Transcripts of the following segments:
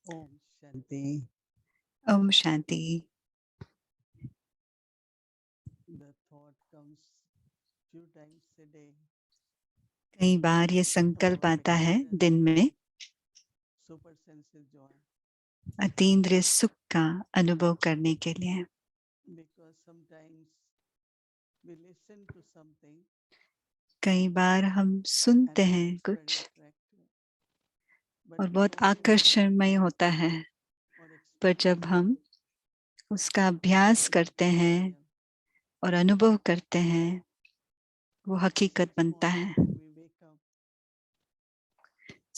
Om Shanti. Om Shanti. The thought comes few times a day. कई बार ये संकल्प About आता है experience दिन में super senses joy. अतीन्द्रिय सुख का अनुभव करने के लिए, Because sometimes we listen to something कई बार हम सुनते and it हैं looks very कुछ attractive. But और we बहुत don't आकर्षणमय होता है, or पर experience जब हम उसका अभ्यास it करते becomes हैं real. और अनुभव करते हैं, वो हकीकत Each बनता morning है। when we wake up,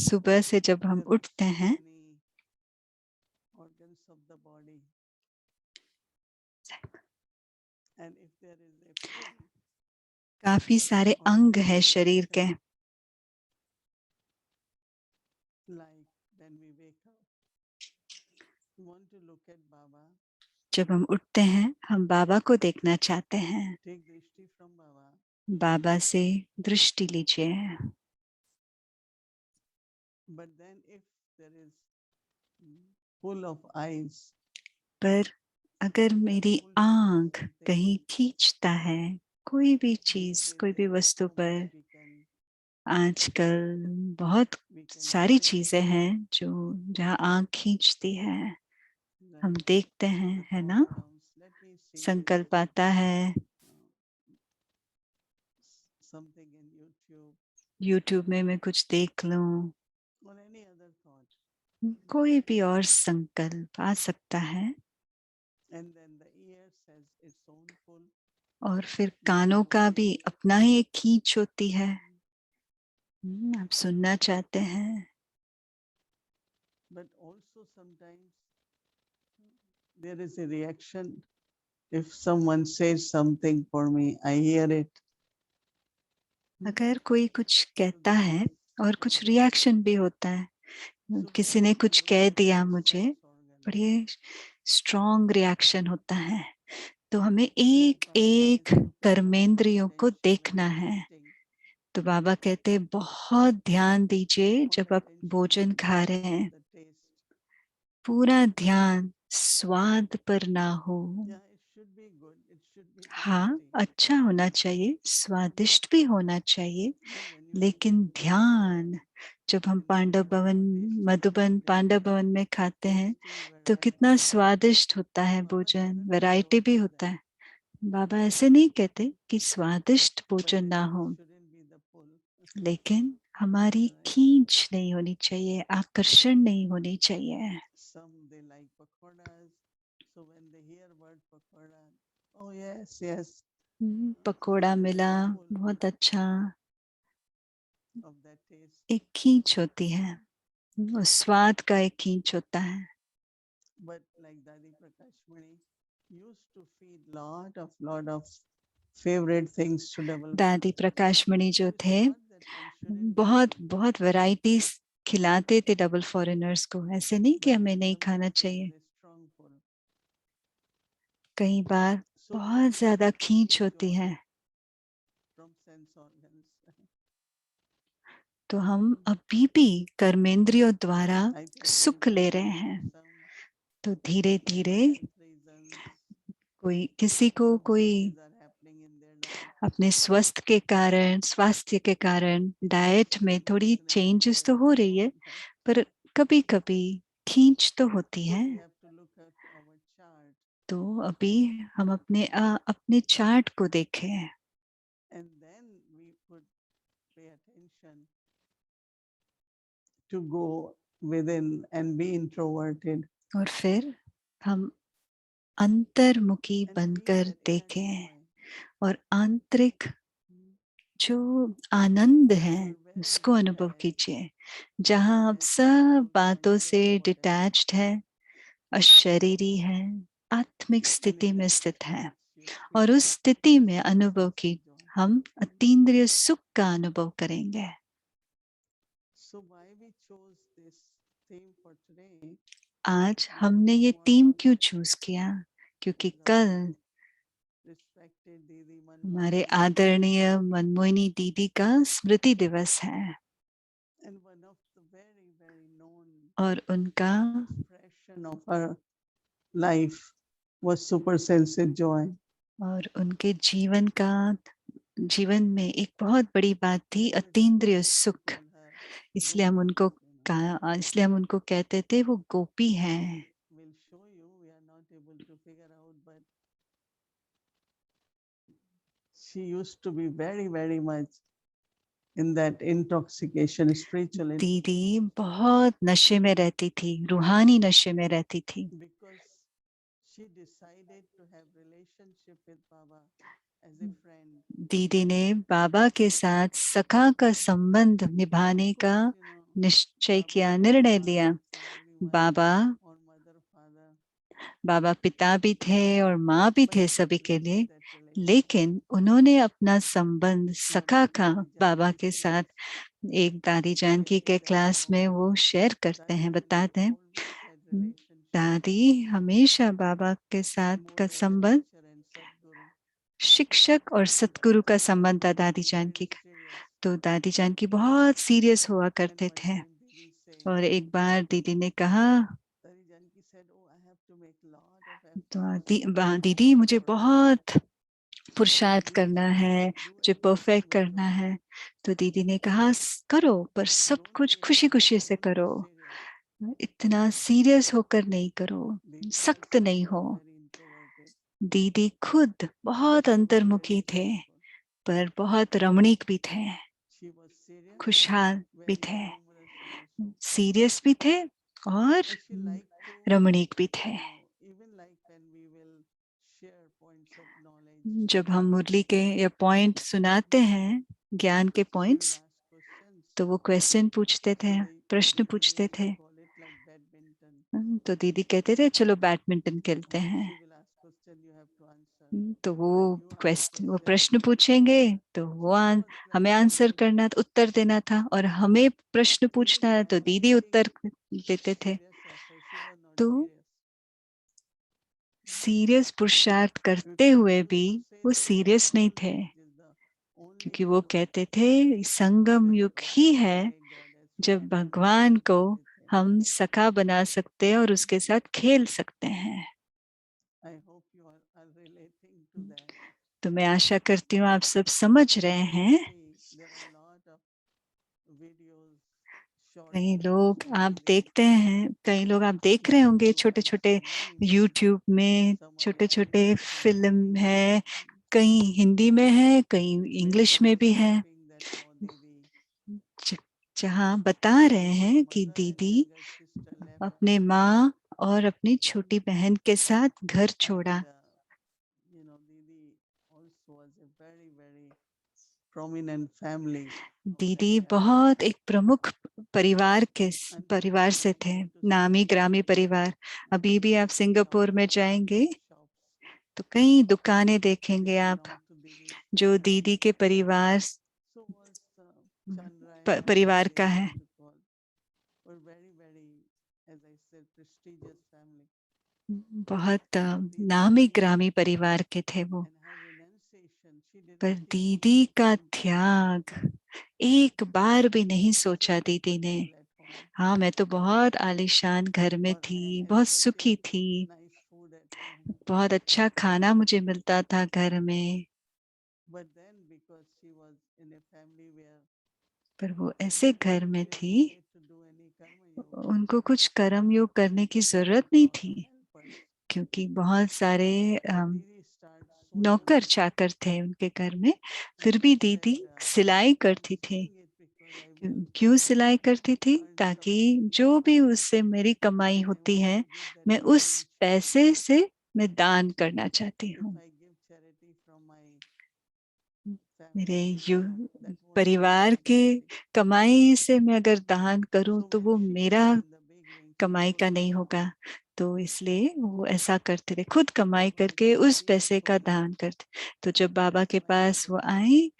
सुबह से जब हम there are उठते so हैं, many organs of the body. And if there is a pull काफी सारे or अंग there is हैं a शरीर के। reaction, like when we wake up, we want to look at Baba, जब हम उठते हैं, हम बाबा को देखना चाहते हैं। take drishti from Baba, बाबा से दृष्टि लीजिए। but then if there is pull of eyes, पर अगर we are मेरी pulled towards आंख something, कहीं खींचता है, कोई भी then चीज, there कोई is भी a lot वस्तु of पर, we आजकल बहुत can सारी feel it, चीजें हैं जो जहाँ आंख खींचती है, हम right? देखते हैं, The है thought ना? comes, let me see संकल्प आता है, uh, something in YouTube YouTube में मैं कुछ देख लूं, or any other thought, कोई भी और संकल्प आ सकता है। and then the ear says its own pull. और फिर You कानों want to का भी listen, अपना ही एक खींच होती है। आप सुनना चाहते हैं, but also sometimes there is a reaction. If someone says something for me, I hear it. अगर कोई कुछ So कहता there है is और कुछ रिएक्शन भी होता है, so we किसी have ने to कुछ look कह at दिया all मुझे, sense organs. बड़े स्ट्रॉन्ग रिएक्शन होता है, तो हमें Like एक Baba एक says, look at the कर्मेंद्रियों को meditation when देखना you are है। eating. तो बाबा कहते हैं बहुत ध्यान दीजिए All जब आप attention भोजन should खा go रहे towards हैं, the taste. पूरा ध्यान स्वाद पर ना हो। Yeah, it should be good. It should be हाँ, tasty. अच्छा होना चाहिए, स्वादिष्ट भी होना चाहिए, No, when you look at लेकिन Madhuban ध्यान, जब हम and पांडव see भवन, how tasty Madhuban food is, Pandav भवन में खाते हैं, tasty तो कितना variety. स्वादिष्ट होता है Baba भोजन, doesn't वैरायटी भी showcase होता that, है। बाबा ऐसे नहीं कहते कि स्वादिष्ट but भोजन then ना it हो, shouldn't be the pull, लेकिन हमारी right? खींच नहीं होनी चाहिए, आकर्षण नहीं होनी चाहिए। Some they like pakoras, so when they hear word pakora, oh yes, yes. So pakora there is मिला, a pull बहुत अच्छा, of that taste. एक खींच होती है, वो स्वाद का एक खींच होता है। But like Dadi Prakash Mani used to feed lot of favorite things to double दादी foreigners. प्रकाश मणि जो So it's थे, not that one shouldn't be बहुत eating, बहुत वैरायटीज खिलाते थे डबल फॉरेनर्स को, ऐसे नहीं कि but हमें then नहीं खाना sometimes there is चाहिए। a strong pull. कई बार So we have बहुत to ज्यादा take खींच होती joy है, from sense organs. तो हम अभी भी कर्मेंद्रियों द्वारा I think there सुख ले could रहे be हैं। some तो धीरे धीरे health reasons. कोई किसी को Some कोई changes are happening in their life. अपने स्वास्थ्य के कारण डाइट में थोड़ी Definitely चेंजेस there तो is हो a रही pull, है, right? पर कभी कभी खींच तो होती So है। we have to look at our chart तो अभी हम अपने चार्ट को देखें, and then we could pay attention to go within and be introverted और फिर हम अंतर्मुखी and feel बनकर that inner देखें, joy. और आंतरिक Mm. जो आनंद When है you're very उसको अनुभव detached कीजिए, from जहां आप sense सब organs and बातों से straightforward, डिटैच्ड है, अशरीरी है, आत्मिक and स्थिति in में that स्थित है, stage you और feel उस स्थिति में super अनुभव senses की joy. हम अतीन्द्रिय सुख का अनुभव करेंगे। So why we chose this theme for today? आज हमने Because ये थीम tomorrow क्यों चूज किया? क्योंकि is कल our respected Didi हमारे Manmohini Didi, आदरणीय मनमोहिनी दीदी का स्मृति दिवस है, and one of the very known और उनका expression of her life was super sensitive joy. और उनके जीवन में एक बहुत बड़ी बात थी अतीन्द्रिय सुख। इसलिए हम उनको इसलिए हम उनको कहते थे वो गोपी हैं। We'll show you, we are not able to figure out, but she used to be very, very much in that intoxication, spiritual दीदी बहुत नशे में रहती थी, रूहानी नशे में रहती थी, because she decided to have relationship with Baba as a friend. दीदी ने बाबा के साथ सखा का संबंध निभाने Of का course, निश्चय Baba किया, was निर्णय father लिया। for everyone, Baba or mother, father, बाबा पिता भी थे और माँ भी but थे she सभी के लिए, created that relationship. लेकिन उन्होंने अपना संबंध सखा One का Didi बाबा Janki के साथ shares एक दादी जानकी in के that क्लास में moment वो शेयर करते that हैं, Didi बताते हैं always had relationship दादी हमेशा बाबा के साथ more का like a संबंध teacher and Sadguru. शिक्षक और सतगुरु का संबंध था दादी Very, जानकी very का। serious. तो दादी जानकी बहुत सीरियस हुआ And करते one थे। time Didi said, और एक बार दीदी ने कहा, Dadi Janki said, oh, I have to make lot of तो efforts दीदी to मुझे perfect. बहुत पुरुषार्थ Didi करना said, है, do मुझे everything परफेक्ट with करना joy. है। तो दीदी ने कहा करो, पर सब Don't कुछ be खुशी upset, खुशी से don't be करो, serious. इतना सीरियस होकर नहीं करो, Didi सख्त herself नहीं was हो। very introverted, दीदी खुद बहुत but she was very अंतर्मुखी थे, beautiful. पर बहुत रमणीक भी थे, She was serious, खुशहाल भी very थे, humorous also. सीरियस भी थे और But she liked to, रमणीक भी थे। even like when we will share points of knowledge, जब हम मुरली के या पॉइंट सुनाते हैं, ज्ञान के she will points, ask questions. तो वो क्वेश्चन पूछते थे, So प्रश्न Didi पूछते used to थे। call it like badminton. तो दीदी कहते थे चलो बैडमिंटन खेलते So हैं। she will ask question, you have to answer. तो वो When you ask वो question, प्रश्न पूछेंगे तो so it was like हमें a आंसर very करना, उत्तर देना था, और हमें प्रश्न पूछना है Didi तो was दीदी very उत्तर देते थे। serious effort. She was not तो serious. सीरियस पुरुषार्थ करते Because हुए she भी used to say वो that सीरियस नहीं थे, soulmate is the only क्योंकि वो true कहते थे संगम when युग God ही can है make goddess, we जब can have भगवान को relationship with him. हम सखा बना सकते हैं और उसके साथ खेल सकते हैं। I hope you are relating to that. तो मैं आशा करती हूँ आप सब समझ रहे You will हैं। see there are lot of videos, short कई clips लोग on आप Didi. देखते हैं, कई लोग आप देख रहे YouTube होंगे, छोटे has छोटे many videos, YouTube में some are छोटे in छोटे English, some are in film Hindi. है, कई हिंदी में है, कई They are इंग्लिश में भी है, describing that how Didi, ज- जहाँ बता रहे her हैं कि mother and दीदी younger sister left, अपने माँ और अपनी छोटी बहन के साथ घर छोड़ा। and Didi also was a very, very prominent family. दीदी बहुत एक प्रमुख परिवार And परिवार से if you थे, go to नामी ग्रामी Singapore, परिवार। अभी भी आप many सिंगापुर shops, में big, जाएंगे big shops, तो कई दुकानें they देखेंगे आप, belong to Didi's जो family. दीदी के परिवार So was Chandra and परिवार Manoj, का I है। used to call, were very, very, as I said, prestigious family. बहुत Didi नामी dreamed ग्रामी परिवार के थे वो, and her renunciation, she पर didn't think दीदी का one time. त्याग एक बार भी नहीं She सोचा said दीदी ने। comfortable at home, हाँ, मैं तो बहुत आलीशान घर में or थी, बहुत adequate सुखी थी, nice food at home. बहुत अच्छा खाना मुझे मिलता था घर में। But then because she was in a family where पर वो ऐसे she घर didn't में really थी, need to do any karma yoga उनको कुछ कर्म योग करने की because there जरूरत were नहीं lot थी, of helpers. क्योंकि बहुत सारे But Didi started sewing, नौकर चाकर थे उनके घर में। and फिर she भी said, दीदी सिलाई I'm करती थी। sewing it because I will क्यों सिलाई करती थी? earn ताकि something, जो भी उससे मेरी कमाई and I होती want है, to give that मैं money उस in पैसे charity. से मैं दान करना चाहती If हूँ। I give charity from my मेरे family income, that won't be परिवार my के charity. कमाई से मैं अगर दान करूं So तो when वो she मेरा came in the beginning, she कमाई told का नहीं Baba, होगा। तो इसलिए वो ऐसा करते थे, खुद कमाई Baba, करके just उस teach पैसे का for me. दान करते। तो जब बाबा के I will पास वो pay. आई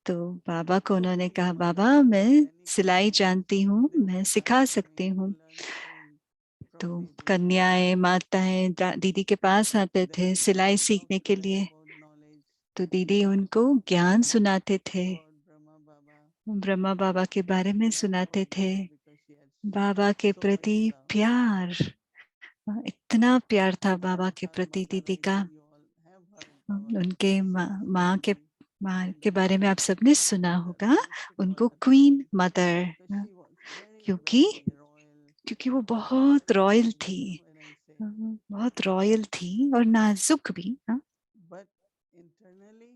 तो बाबा को So उन्होंने Didi कहा, was Baba very good in मैं any सिलाई kind. जानती हूँ, They मैं all सिखा were सकती coming to हूँ। learn sewing तो from Didi. कन्याएं माताएं दीदी के पास आते Then थे Didi सिलाई would talk सीखने to के them लिए। about knowledge, तो दीदी उनको ज्ञान सुनाते थे, about Brahma Baba. ब्रह्मा बाबा के बारे में She loved सुनाते all थे। this because she had बाबा के So much प्रति love. प्यार, इतना प्यार था बाबा के Her प्रति mother, दीदी I का। know you all have heard Baba उनके Shanti माँ के and बारे में आप Queen सबने सुना Mother. होगा, I used to call उनको her queen Queen mother, because she was very, क्योंकि very royal. क्योंकि वो बहुत Very रॉयल royal, थी, you know when I say. बहुत रॉयल थी और नाजुक भी। But internally,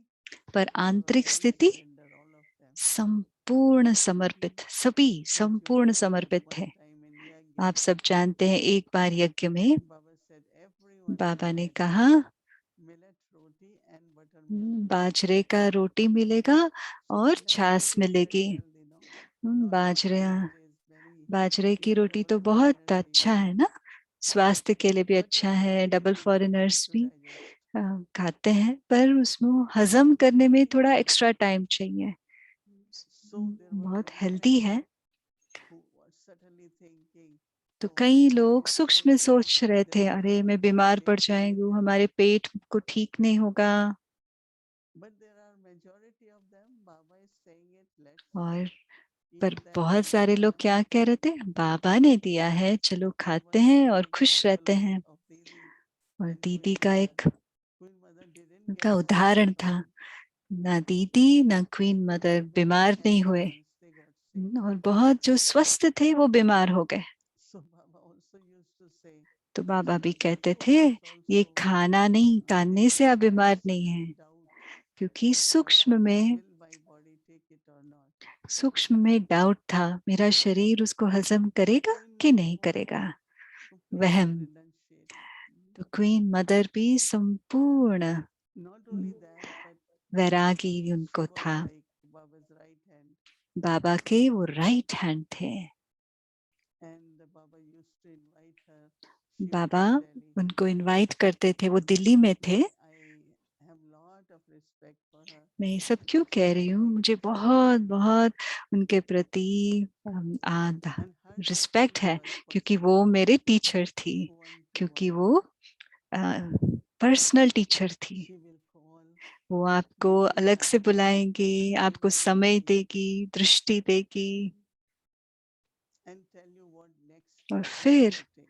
पर they were आंतरिक very स्थिति surrender, all of them. संपूर्ण समर्पित, सभी As you संपूर्ण know, समर्पित one थे। time in Yajna, आप सब जानते हैं, एक बार यज्ञ में Baba said everyone Baba will ने get कहा millet roti and buttermilk. बाजरे का रोटी मिलेगा So और millet छाछ roti is very मिलेगी। healthy, no? Not like बाजरे bajre is very, बाजरे की gives a रोटी तो very बहुत energy. अच्छा है ना, स्वास्थ्य के लिए भी But अच्छा it's है, very double difficult foreigners to भी digest. खाते हैं, पर उसमें हजम करने में थोड़ा एक्स्ट्रा टाइम चाहिए। So there were बहुत many हेल्दी है। who were certainly thinking, तो oh, कई Baba लोग is सूक्ष्म में so sick, सोच रहे थे, there is अरे मैं nothing बीमार they पड़ can जाएंगे, tell. हमारे पेट को ठीक नहीं होगा। But there are majority of them, Baba is saying it, let's और eat पर them बहुत and सारे लोग क्या कह रहे थे, बाबा ने दिया है, चलो So खाते one हैं good और खुश example रहते हैं। of Didi और and दीदी Queen का Mother. एक Queen Mother didn't get उनका sick उदाहरण that था, time. ना दीदी ना क्वीन मदर The very बीमार नहीं healthy हुए, ones, they got sick. और बहुत जो स्वस्थ थे वो बीमार हो गए। So Baba also used to say, तो this बाबा is भी not the कहते food, थे, this ये also खाना नहीं, खाने से आप बीमार नहीं absolute हैं, doubt क्योंकि that will my body take it or not. सूक्ष्म में डाउट था, मेरा शरीर उसको हजम करेगा Queen कि Mother नहीं was करेगा, completely वहम। renunciate. तो क्वीन मदर भी संपूर्ण Not only that, but Vairagi she उनको was था, like Baba's right hand. बाबा के वो राइट हैंड थे। And the Baba used to invite her. She was Baba in Delhi. उनको इनवाइट करते थे, वो दिल्ली में थे। I have lot of respect for her. मैं ये सब क्यों कह रही हूँ, मुझे बहुत बहुत उनके प्रति And her रिस्पेक्ट teacher है, was क्योंकि personal. वो मेरे टीचर थी, One to क्योंकि one. वो पर्सनल टीचर थी। She will call. वो आपको Give me अलग से time. बुलाएंगी, She आपको will समय listen देगी, दृष्टि देगी, and tell you what next और step you फिर have to take.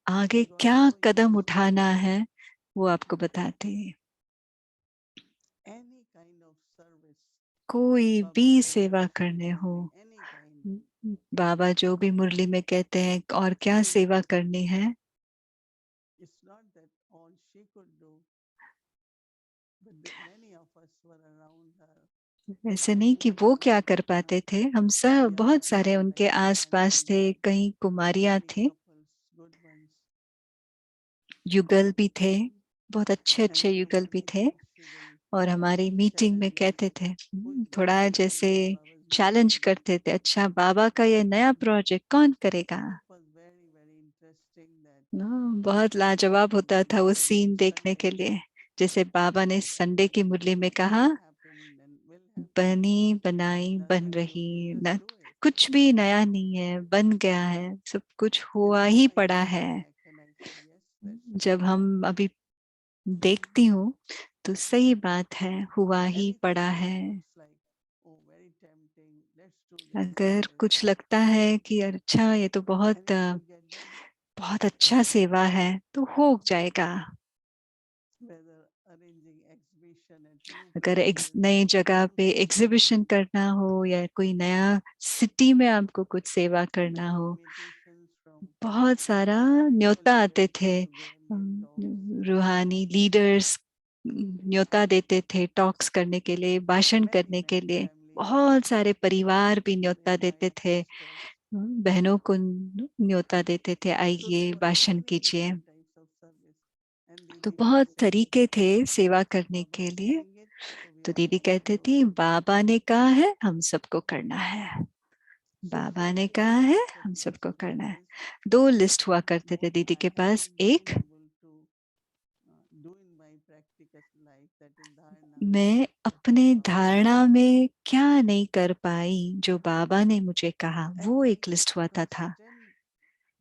आगे Because क्या also you कदम must उठाना understand, है वो आपको बताते हैं। any kind of service कोई Baba भी says सेवा just do करने हो, only any kind. बाबा जो भी मुरली में कहते हैं और क्या सेवा करनी है, It's not that all she could do, but many of us were around her. ऐसे नहीं कि वो क्या कर पाते थे, हम सब बहुत सारे उनके आसपास थे, कई कुमारियां थी, Good ones. युगल भी थे, बहुत अच्छे And अच्छे in our युगल भी थे। meetings, she will और हमारी मीटिंग में challenge us. कहते थे, Who is going थोड़ा to जैसे implement Baba's new challenge project? करते थे, अच्छा बाबा का ये नया प्रोजेक्ट कौन करेगा। It was very, very interesting that बहुत लाजवाब होता था वो Baba said सीन on देखने के Sunday, लिए। जैसे बाबा ने संडे की मुरली में कहा, will happen and will happen. बनी बनाई बन Nothing रही, new, just न do it. कुछ भी नया नहीं है, बन गया है, सब कुछ And हुआ now ही I पड़ा sit है। back and I say, yes, that's true. जब हम अभी देखती हूँ तो सही बात है, हुआ ही Anything पड़ा which है। looks like, oh, very tempting, let's do this. अगर Let's कुछ लगता है कि अच्छा ये तो and it will get done. बहुत अच्छा सेवा है, तो हो जाएगा। Whether arranging exhibition at new अगर places, नई जगह new पे cities, एग्जीबिशन करना हो या कोई नया सिटी में आपको कुछ सेवा करना many हो, invitations from बहुत सारा spiritual न्योता आते leaders थे। to go and give talks. रूहानी लीडर्स न्योता देते थे टॉक्स करने के लिए, भाषण Many, करने के many लिए। families बहुत सारे परिवार भी to न्योता देते invite थे, sisters. बहनों को न्योता देते थे, So आइए there were भाषण many कीजिए। different types of service. And तो Didi will बहुत say, तरीके थे सेवा करने Baba के is लिए। saying it, so we तो are दीदी going to कहती do थी, it. बाबा ने कहा है हम सबको करना है, So बाबा two ने lists कहा were है हम setting. सबको करना One है। is दो लिस्ट हुआ करते थे what दीदी I के have पास। been एक, able to do in my practical life, that is dharana. मैं अपने धारणा में क्या नहीं कर पाई जो बाबा ने मुझे कहा, And वो then एक लिस्ट हुआ था। constant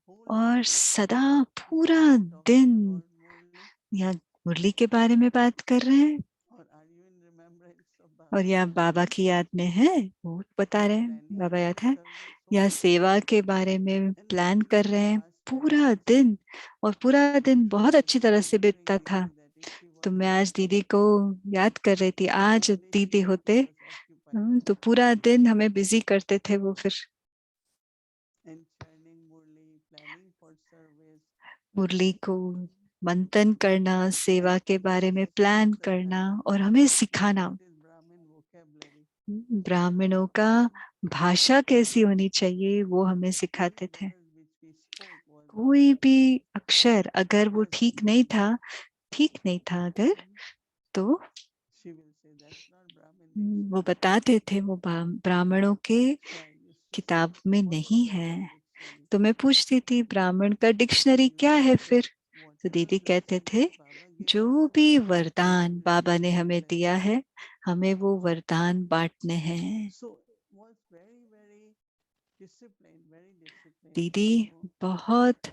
whole और day, सदा we पूरा are talking दिन about Murli, या मुरली के बारे में बात कर रहे हैं, or are you in और यह बाबा की याद में है, वो बता रहे हैं, बाबा याद है, यह सेवा के बारे में प्लान कर रहे हैं पूरा दिन, और पूरा दिन बहुत अच्छी तरह से बीतता था। तो मैं आज दीदी को याद कर रही थी, आज दीदी होते तो पूरा दिन हमें बिजी करते थे वो। फिर मुरली को मंथन करना, सेवा के बारे में प्लान करना और हमें सिखाना, ब्राह्मणों का भाषा कैसी होनी चाहिए वो हमें सिखाते थे। कोई भी अक्षर अगर वो ठीक नहीं था अगर, तो वो बताते थे वो ब्राह्मणों के किताब में नहीं है। तो मैं पूछती थी ब्राह्मण का डिक्शनरी क्या है फिर? तो दीदी कहते थे जो भी वरदान बाबा ने हमें दिया है, हमें वो वरदान बांटने हैं। दीदी बहुत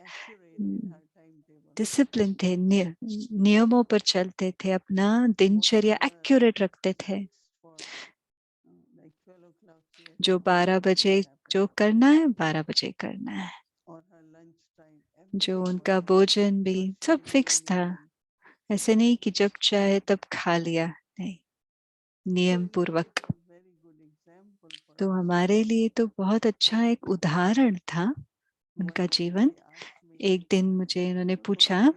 डिसिप्लिन थे, नियमों पर चलते थे, अपना दिनचर्या एक्यूरेट रखते थे। जो 12 बजे जो करना है 12 बजे करना है। जो उनका भोजन भी सब फिक्स था, ऐसे नहीं कि जब चाहे तब खा लिया, नहीं, नियम पूर्वक। तो हमारे लिए तो बहुत अच्छा एक उदाहरण था उनका जीवन। एक दिन मुझे उन्होंने पूछा,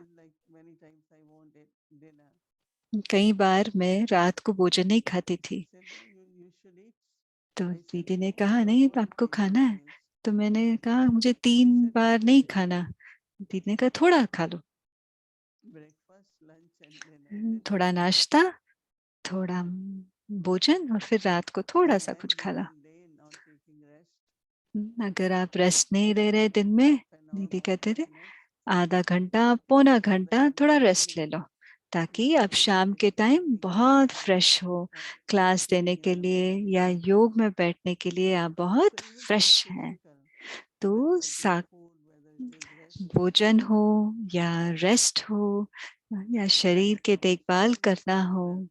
कई बार मैं रात को भोजन नहीं खाती थी, तो दीदी ने कहा नहीं आपको खाना है। तो मैंने कहा मुझे 3 बार नहीं खाना। दीदी ने कहा थोड़ा खा लो, थोड़ा नाश्ता, थोड़ा भोजन, और फिर रात को थोड़ा सा कुछ खाना। अगर आप रेस्ट नहीं ले रहे दिन में, दीदी कहते थे आधा घंटा पौना घंटा थोड़ा रेस्ट ले लो, ताकि आप शाम के टाइम बहुत फ्रेश हो, क्लास देने के लिए या योग में बैठने के लिए आप बहुत फ्रेश हैं। तो भोजन हो या रेस्ट हो या शरीर के देखभाल करना हो,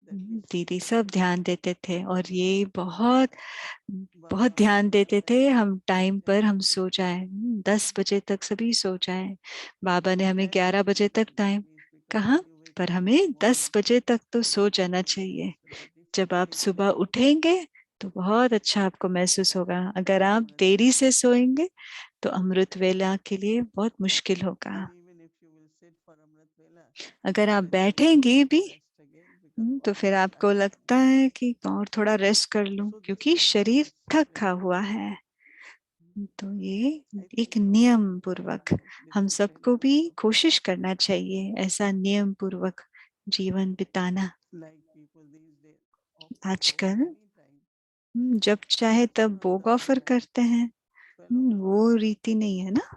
दीदी सब ध्यान देते थे। और ये बहुत बहुत ध्यान देते थे हम टाइम पर हम सो जाएं, 10 बजे तक सभी सो जाएं। बाबा ने हमें 11 बजे तक टाइम कहा, पर हमें 10 बजे तक तो सो जाना चाहिए। जब आप सुबह उठेंगे तो बहुत अच्छा आपको महसूस होगा। अगर आप देरी से सोएंगे तो अमृत वेला के लिए बहुत मुश्किल होगा। अगर आप बैठेंगे भी तो फिर आपको लगता है कि और थोड़ा रेस्ट कर लूं, क्योंकि शरीर थका हुआ है। तो ये एक नियम पूर्वक हम सबको भी कोशिश करना चाहिए, ऐसा नियम पूर्वक जीवन बिताना। आजकल जब चाहे तब भोग ऑफर करते हैं, वो रीति नहीं है ना।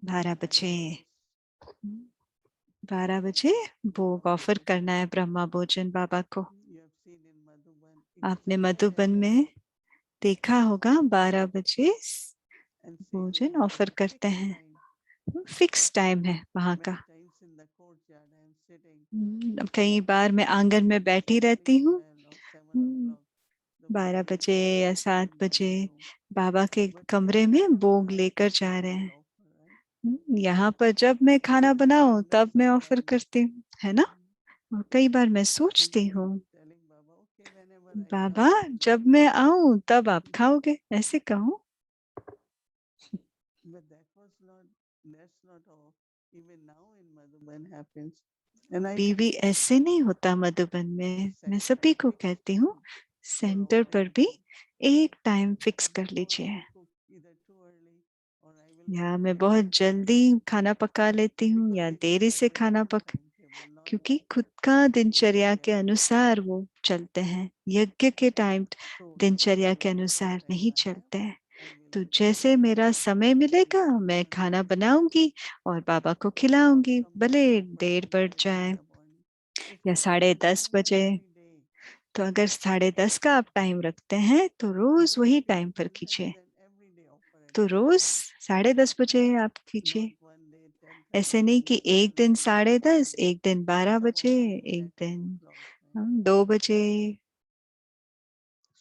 12 बजे 12 बजे भोग ऑफर करना है ब्रह्मा भोजन बाबा को। आपने मधुबन में देखा होगा 12 बजे भोजन ऑफर करते हैं, फिक्स टाइम है वहां का। कई बार मैं आंगन में बैठी रहती हूँ, 12 बजे या 7 बजे बाबा के कमरे में भोग लेकर जा रहे हैं। यहाँ पर जब मैं खाना बनाऊं तब मैं ऑफर करती हूँ, है ना। और कई बार मैं सोचती हूँ बाबा जब मैं आऊं तब आप खाओगे, ऐसे कहूँ। अभी भी ऐसे नहीं होता मधुबन में। मैं सभी को कहती हूँ सेंटर पर भी एक टाइम फिक्स कर लीजिए। या मैं बहुत जल्दी खाना पका लेती हूँ या देरी से खाना क्योंकि खुद का दिनचर्या के अनुसार वो चलते हैं, यज्ञ के टाइम दिनचर्या के अनुसार नहीं चलते हैं। तो जैसे मेरा समय मिलेगा मैं खाना बनाऊंगी और बाबा को खिलाऊंगी, भले देर बढ़ जाए या 10:30 बजे। तो अगर 10:30 का आप टाइम रखते हैं तो रोज वही टाइम पर कीजिए। तो रोज 10:30 बजे आप कीजिए। ऐसे नहीं कि एक दिन 10:30, एक दिन 12 बजे, एक दिन 2 बजे,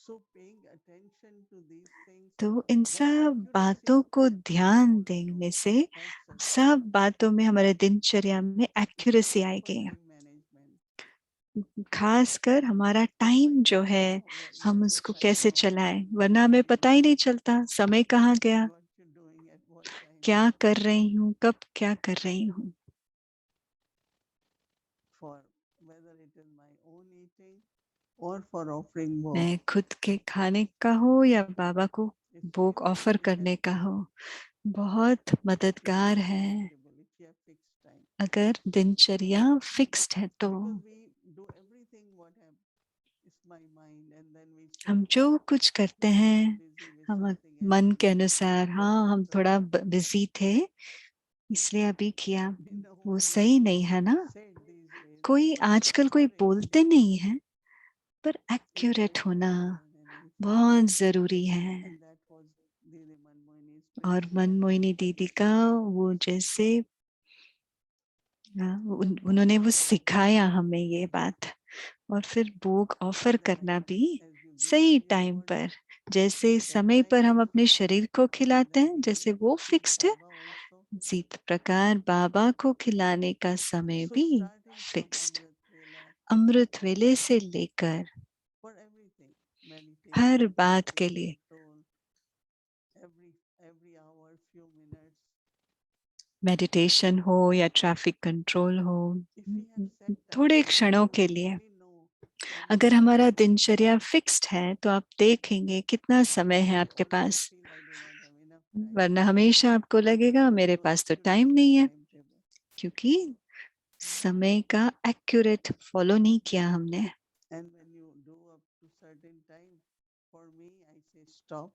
So paying attention to these things, तो इन that सब accuracy बातों को ध्यान also देने से helps us सब बातों में हमारे दिनचर्या में एक्यूरेसी for आएगी। time management. खासकर हमारा टाइम जो है हम When the उसको time कैसे goes, चलाएं, वरना हमें पता ही नहीं चलता समय कहाँ गया, what you're doing at what time. क्या कर रही हूँ, कब क्या कर रही हूँ। For whether it is my own eating or for offering more. मैं खुद के खाने का हो या बाबा को It's भोग really, ऑफर really करने का helpful हो, बहुत to मददगार have a है timetable if you have fixed time. अगर दिनचर्या फिक्स्ड है तो। Because we do everything what is my mind and then we say, हम जो कुछ करते "No, I was हैं busy with हम something else." मन के अनुसार, हाँ हम So, थोड़ा बिजी थे इसलिए अभी किया, in a वो way, सही नहीं है ना। said these days, कोई but आजकल कोई accuracy बोलते नहीं है, पर is एक्यूरेट very होना important and we बहुत जरूरी है। and that was Didi Manmohini's और principle. मनमोहिनी दीदी का वो जैसे उन्होंने वो सिखाया हमें ये बात। और फिर भोग ऑफर करना भी सही टाइम पर, जैसे समय पर हम अपने शरीर को खिलाते हैं जैसे वो फिक्स्ड है, इसी प्रकार बाबा को खिलाने का समय So भी starting from fixed. Amrit Vela, अमृत वेले से लेकर for everything, हर meditation, बात के लिए, self-control, every hour, few minutes. Meditation हो या ट्रैफिक कंट्रोल हो, If we have set थोड़े time, क्षणों we के will लिए really know how much अगर time हमारा we have. दिनचर्या फिक्स्ड है तो आप देखेंगे कितना समय है I आपके always pass, feel I do not have enough time वरना हमेशा आपको लगेगा मेरे because पास तो accuracy टाइम of नहीं है, timetable. क्योंकि समय का एक्यूरेट फॉलो नहीं किया हमने। And when you do up to certain time, for me, I say stop.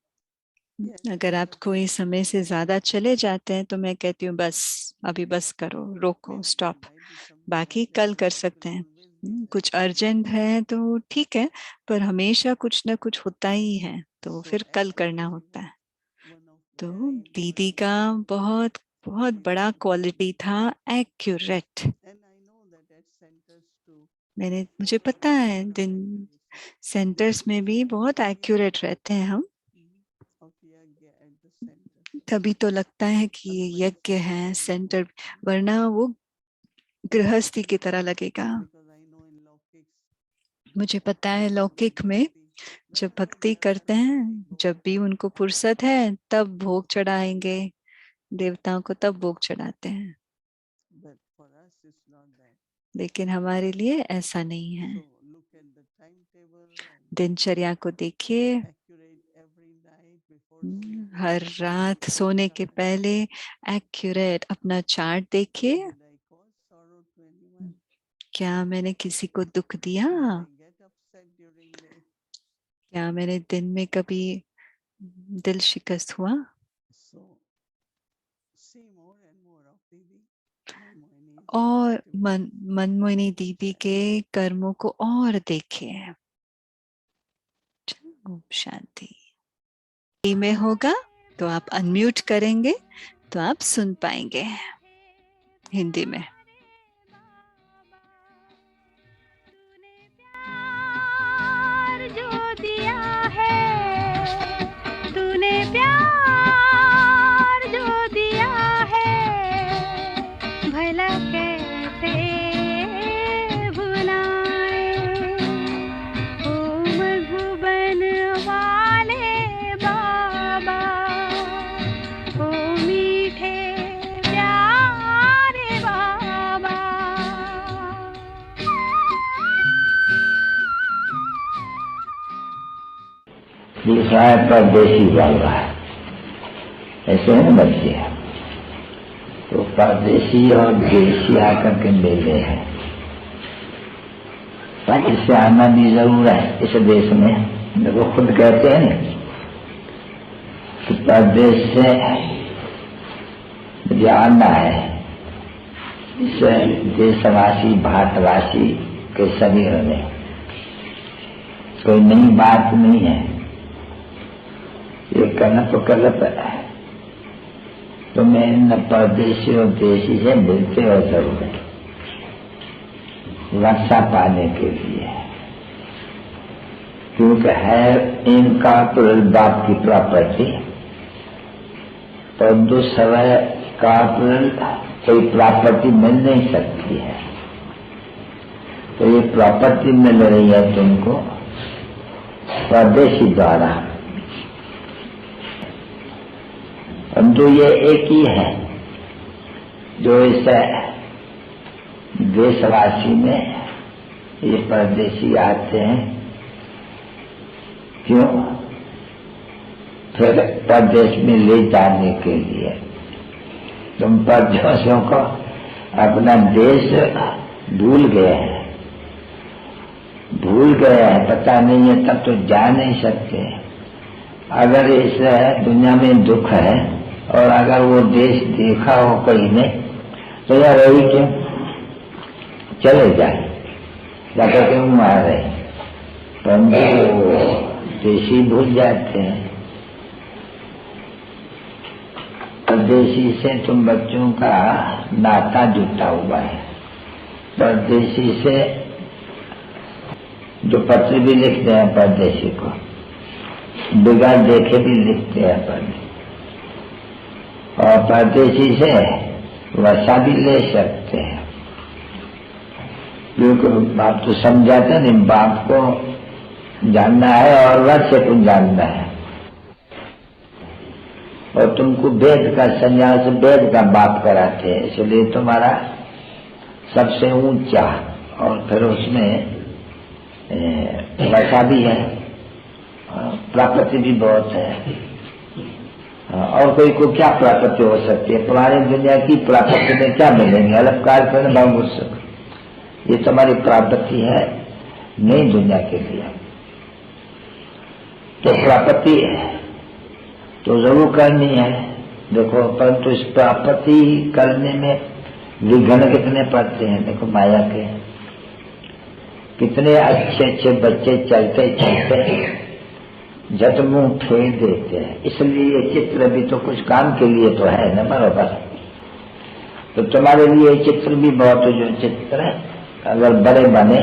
Yes, अगर आप कोई समय से ज्यादा चले जाते हैं तो मैं कहती हूँ बस अभी बस करो, रोको, maybe stop, might be something बाकी urgent, कल but कर it सकते will हैं। always be there. कुछ अर्जेंट है तो ठीक है, पर हमेशा कुछ ना कुछ होता ही है तो So फिर कल करना accuracy होता was है। one of तो very दीदी important का qualities. बहुत बहुत बड़ा क्वालिटी था accurate. And I know that at centers too, मुझे पता है more of दिन accuracy. सेंटर्स में भी बहुत एक्यूरेट रहते हैं हम, Of yagya at the center. तभी तो लगता है कि ये Otherwise, यज्ञ है very सेंटर, more. वरना वो गृहस्थी की तरह लगेगा। Because I know in Laukiks, मुझे पता है when we लौकिक do में bhakti, जब whenever भक्ति they are करते free, हैं, they go. जब भी उनको फुर्सत है तब भोग चढ़ाएंगे, देवताओं को तब भोग चढ़ाते हैं। But for us, it's not that. लेकिन हमारे लिए ऐसा नहीं है। So look at the timetable and दिनचर्या को देखिए, accurate every night before sleeping. हर रात सोने के पहले एक्यूरेट अपना चार्ट देखिए। Did I cause sorrow to anyone? क्या मैंने किसी को दुख दिया? Did I get upset during day? क्या मैंने दिन में कभी दिल शिकस्त हुआ? So see more and more of Didi Manmohini's और activities. मनमोहिनी दीदी के कर्मों को और देखिए। ओम शांति। में होगा तो आप अनम्यूट करेंगे तो आप सुन पाएंगे हिंदी में। जो दिया है तूने प्यार जो दिया है भला कैसे भुलाए ओ मधुबन वाले बाबा ओ मीठे प्यारे बाबा। दूसरा है परदेसी बाबा, ऐसे है ना बच्चे, तो परदेसी और देसी आकर के मिले हैं, पर इससे आना भी जरूर है इस देश में। वो खुद कहते हैं ना कि परदेश से मुझे आना है, इस देशवासी भारतवासी के शरीर में कोई नई बात नहीं है, ये करना तो गलत है। तो मैं इन परदेशी और देशी से मिलते हो जरूर रक्षा पाने के लिए। क्योंकि है इनकॉर्पोरल बाप की प्रॉपर्टी, परंतु समय कॉर्पोरल कोई प्रॉपर्टी मिल नहीं सकती है। तो ये प्रॉपर्टी मिल रही है तुमको परदेशी द्वारा, परंतु ये एक ही है जो इस देशवासी में ये परदेशी आते हैं। क्यों? फिर परदेश में ले जाने के लिए। तुम परदेशियों को अपना देश भूल गए हैं, पता नहीं है, तब तो जा नहीं सकते। अगर इस दुनिया में दुख है और अगर वो देश देखा हो कहीं ने, तो यार रही क्यों, चले जाए, जाकर क्यों मारे। परंतु देशी भूल जाते हैं। परदेशी से तुम बच्चों का नाता जुटा हुआ है। परदेशी से जो पत्र भी लिखते हैं परदेशी को, बिगड़ देखे भी लिखते हैं परदेशी, और परदेशी से वसा भी ले सकते हैं। क्योंकि बाप तो समझाते नहीं, बाप को जानना है और वैसे को जानना है। और तुमको वेद का संन्यास वेद का बाप कराते हैं, इसलिए तुम्हारा सबसे ऊंचा, और फिर उसमें वैसा भी है, प्राप्ति भी बहुत है। और कोई को क्या प्राप्ति हो सकती है? पुरानी दुनिया की प्राप्ति में क्या मिलेंगे? अलपकार करने भाव, ये तुम्हारी प्राप्ति है नई दुनिया के लिए। तो प्राप्ति तो जरूर करनी है, देखो, परंतु इस प्राप्ति करने में विघ्न कितने पड़ते हैं। देखो माया के कितने अच्छे अच्छे बच्चे चलते चलते झट मुंह फेर देते हैं। इसलिए ये चित्र भी तो कुछ काम के लिए तो है ना, बराबर। तो तुम्हारे लिए चित्र भी बहुत, जो चित्र अगर बड़े बने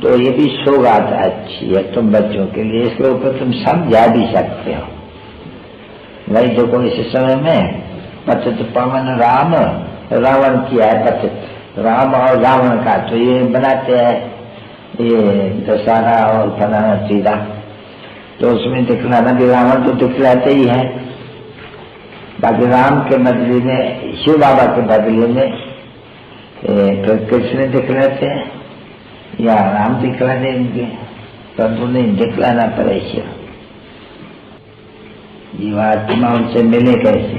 तो ये भी सौगात अच्छी है तुम बच्चों के लिए। इसके ऊपर तुम समझा भी सकते हो। वही देखो इस समय में पतित पवन राम रावण किया है, पतित राम और रावण का तो ये बनाते हैं ये दशहरा और फलाना चीजा, तो उसमें दिखलाना भी रावण तो दिखलाते ही है। बाकी राम के बदले में, शिव बाबा के बदले में फिर कृष्ण दिखलाते हैं या राम दिखला देंगे, परंतु नहीं दिखलाना पड़ेगा। जीवात्मा उनसे मिले कैसे?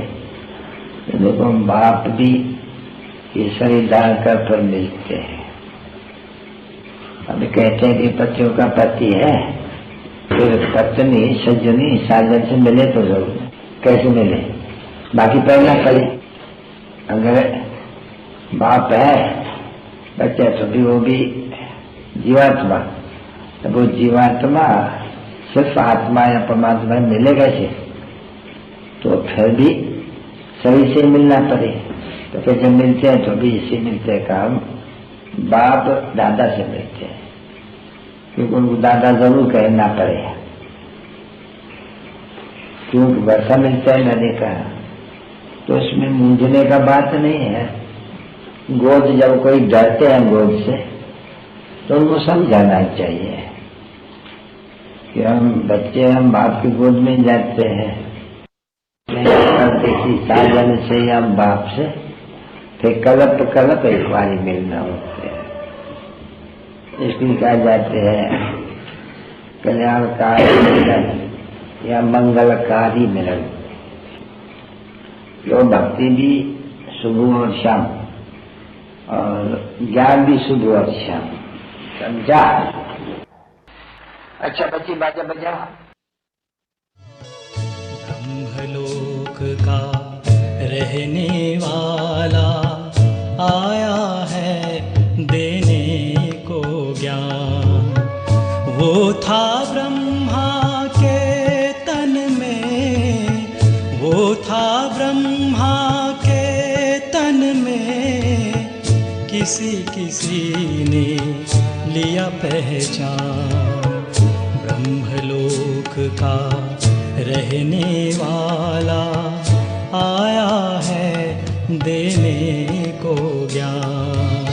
तो देखो बाप भी ये शरीर धारण कर फिर मिलते हैं। अभी कहते हैं कि पतियों का पति है, फिर पत्नी सज्जनी साजन से मिले तो जरूर, कैसे मिले? बाकी पहला पड़े। अगर बाप है बच्चा तो भी वो भी जीवात्मा, तो वो जीवात्मा सिर्फ आत्मा या परमात्मा मिले कैसे? तो फिर भी सही से मिलना पड़े। तो फिर जब मिलते हैं तो भी इससे मिलते हैं, काम बाप दादा से मिलते हैं, क्योंकि उनको दादा जरूर कहना पड़ेगा, क्योंकि वर्षा मिलता है मैंने कहा। तो इसमें मूंझने का बात नहीं है। गोद जब कोई डरते हैं गोद से, तो उनको समझाना चाहिए कि हम बच्चे, हम बाप की गोद में जाते हैं, किसी साजन से या बाप से, फिर कलप कलप एक बारी मिलना होता है। इसलिए कहा जाते हैं कल्याणकारी मिलन या मंगलकारी मिलन। जो भक्ति भी सुबह और शाम और ज्ञान भी सुबह और शाम, समझा? अच्छा बच्ची बाजा बजा। ब्रह्मलोक का रहने वाला आया है देने को ज्ञान। वो था ब्रह्मा के तन में, वो था ब्रह्मा के तन में, किसी किसी ने लिया पहचान। का रहने वाला आया है देने को ज्ञान।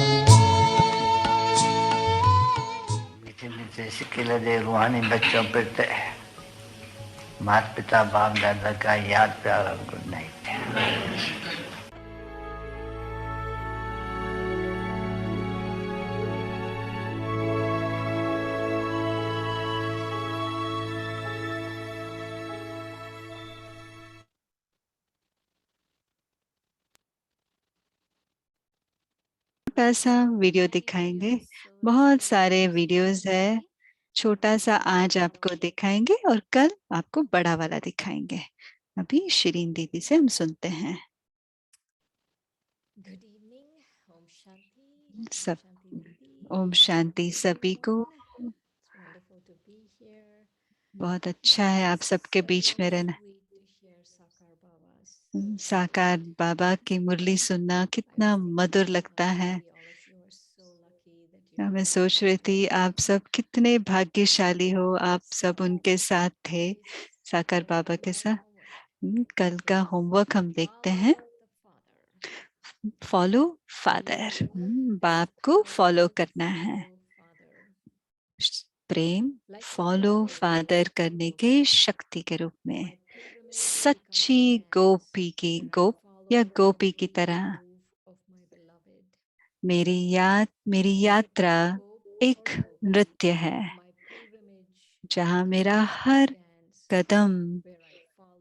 मीठे मीठे सिक्के दे रूहानी बच्चों पर माता पिता बाप दादा का याद प्यार और गुड नाइट। छोटा सा वीडियो दिखाएंगे। बहुत सारे वीडियोस है, छोटा सा आज आपको दिखाएंगे और कल आपको बड़ा वाला दिखाएंगे। अभी शिरीन दीदी से हम सुनते हैं। Good evening, Om Shanti. सब दीदी, ओम शांति सभी को। It's wonderful to be here. बहुत अच्छा है आप सबके बीच में रहना। Sweet to hear Sakar Baba's. साकार बाबा की मुरली सुनना कितना मधुर लगता है। All of you are so lucky that you मैं सोच रही थी आप सब कितने भाग्यशाली हो, आप सब उनके साथ थे, साकार बाबा के साथ। कल का होमवर्क हम देखते हैं। फॉलो फादर, बाप को फॉलो करना है। प्रेम फॉलो फादर करने के शक्ति के रूप में सच्ची गोपी की गोपी की तरह मेरी यात्रा एक नृत्य है जहाँ मेरा हर कदम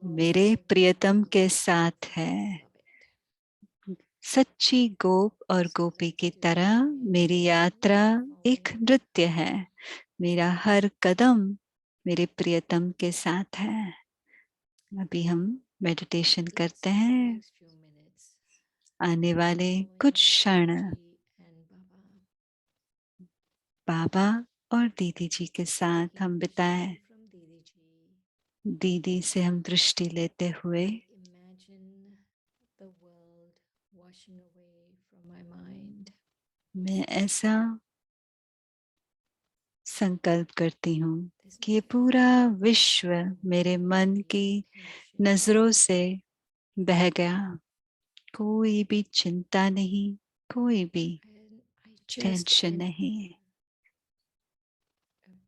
मेरे प्रियतम के साथ है। सच्ची गोप और गोपी की तरह मेरी यात्रा एक नृत्य है। मेरा हर कदम मेरे प्रियतम के साथ है। अभी हम मेडिटेशन करते हैं। आने वाले कुछ क्षण बाबा और दीदी जी के साथ हम बिताएं। दीदी से हम दृष्टि लेते हुए मैं ऐसा संकल्प करती हूँ कि ये पूरा विश्व मेरे मन की नजरों से बह गया। कोई भी चिंता नहीं, कोई भी टेंशन नहीं।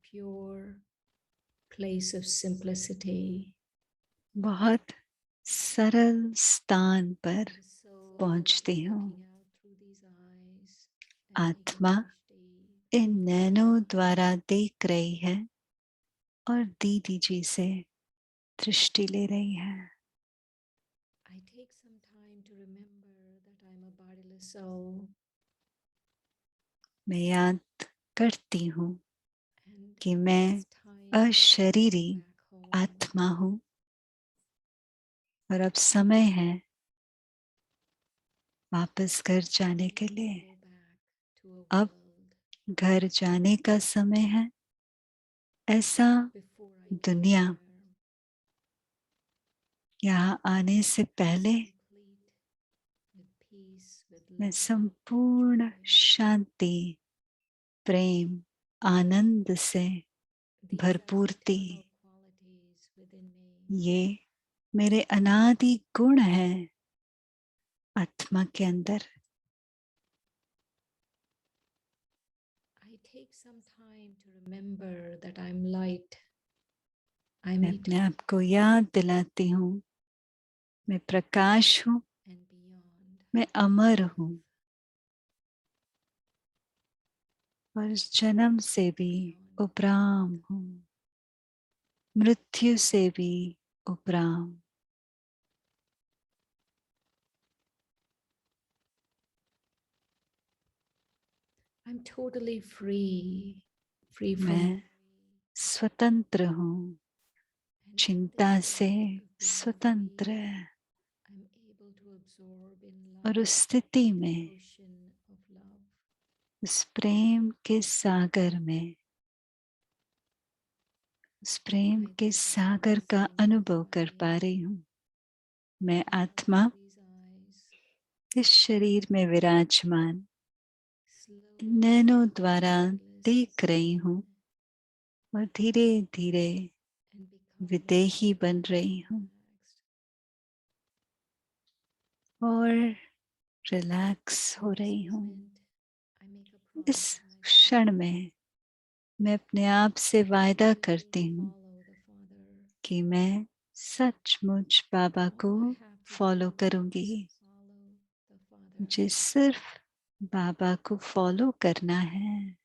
Pure place of simplicity. बहुत सरल स्थान पर पहुंचती हूँ। आत्मा इन नैनों द्वारा देख रही है और दीदी जी से दृष्टि ले रही है। I take some time to remember that I'm a bodiless soul. मैं याद करती हूँ And कि मैं it's time to अशरीरी go back home. आत्मा हूँ और अब समय है वापस घर जाने के लिए। Go back to a अब world घर जाने का समय है। ऐसा before I get दुनिया there, यहाँ आने से पहले complete with peace, with मैं love, संपूर्ण शांति, प्रेम, आनंद से these are भरपूरती। eternal qualities within me. ये मेरे अनादि गुण हैं आत्मा के अंदर। I take some time to remember that I'm light. I'm मैं अपने eternal आप को याद दिलाती हूँ मैं प्रकाश हूँ, and beyond. मैं अमर हूँ और इस जन्म से भी उपराम हूँ, मृत्यु से भी उपराम। I'm totally free from मैं स्वतंत्र हूँ, and चिंता this से state of being स्वतंत्र। free, I'm able to absorb in और love, उस स्थिति में, ocean of love. उस प्रेम के सागर में, उस प्रेम के सागर का अनुभव कर पा रही हूँ। मैं आत्मा These eyes इस शरीर में विराजमान slowly नैनों द्वारा release देख रही हूँ और धीरे धीरे and become विदेही बन रही हूँ और रिलैक्स हो रही हूँ। इस क्षण में मैं अपने आप से वायदा करती हूँ कि मैं सचमुच बाबा को फॉलो करूंगी। मुझे सिर्फ बाबा को फॉलो करना है।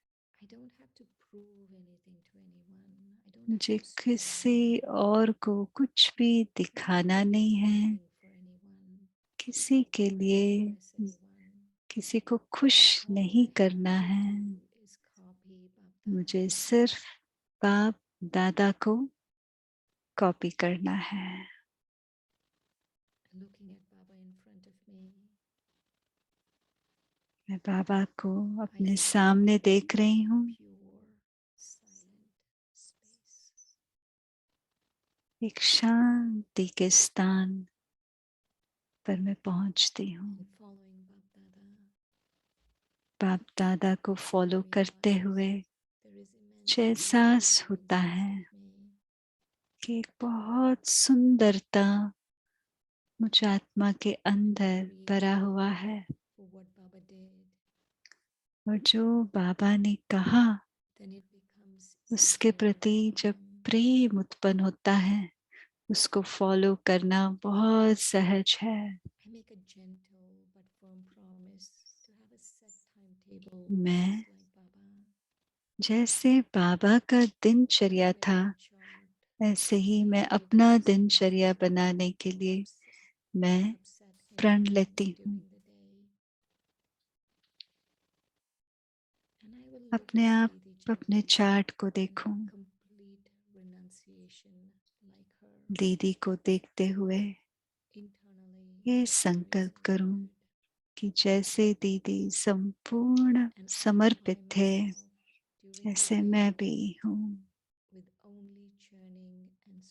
मुझे किसी और को कुछ भी दिखाना नहीं है, किसी के लिए किसी को खुश नहीं करना है। मुझे सिर्फ बाप दादा को कॉपी करना है। मैं बाबा को अपने सामने देख रही हूँ। एक शांति के स्थान पर मैं पहुंचती हूँ। बाप दादा को फॉलो करते हुए मुझे एहसास होता है कि एक बहुत सुंदरता मुझ आत्मा के अंदर भरा हुआ है और जो बाबा ने कहा उसके प्रति जब प्रेम उत्पन्न होता है उसको फॉलो करना बहुत सहज है। मैं जैसे बाबा का दिनचर्या था ऐसे ही मैं अपना दिनचर्या बनाने के लिए मैं प्रण लेती हूँ। अपने आप अपने चार्ट को देखूं, दीदी को देखते हुए ये संकल्प करूं कि जैसे दीदी संपूर्ण समर्पित थे ऐसे मैं भी हूँ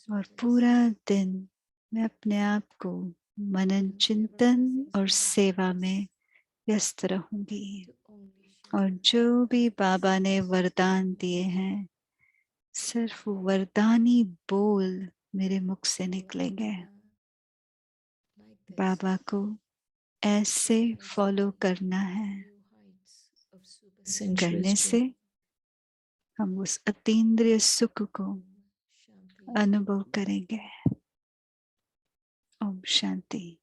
और पूरा दिन मैं अपने आप को मनन चिंतन और सेवा में व्यस्त रहूंगी और जो भी बाबा ने वरदान दिए हैं सिर्फ वरदानी बोल मेरे मुख से निकलेंगे। बाबा को ऐसे फॉलो करना है। करने से हम उस अतीन्द्रिय सुख को अनुभव करेंगे। ओम शांति।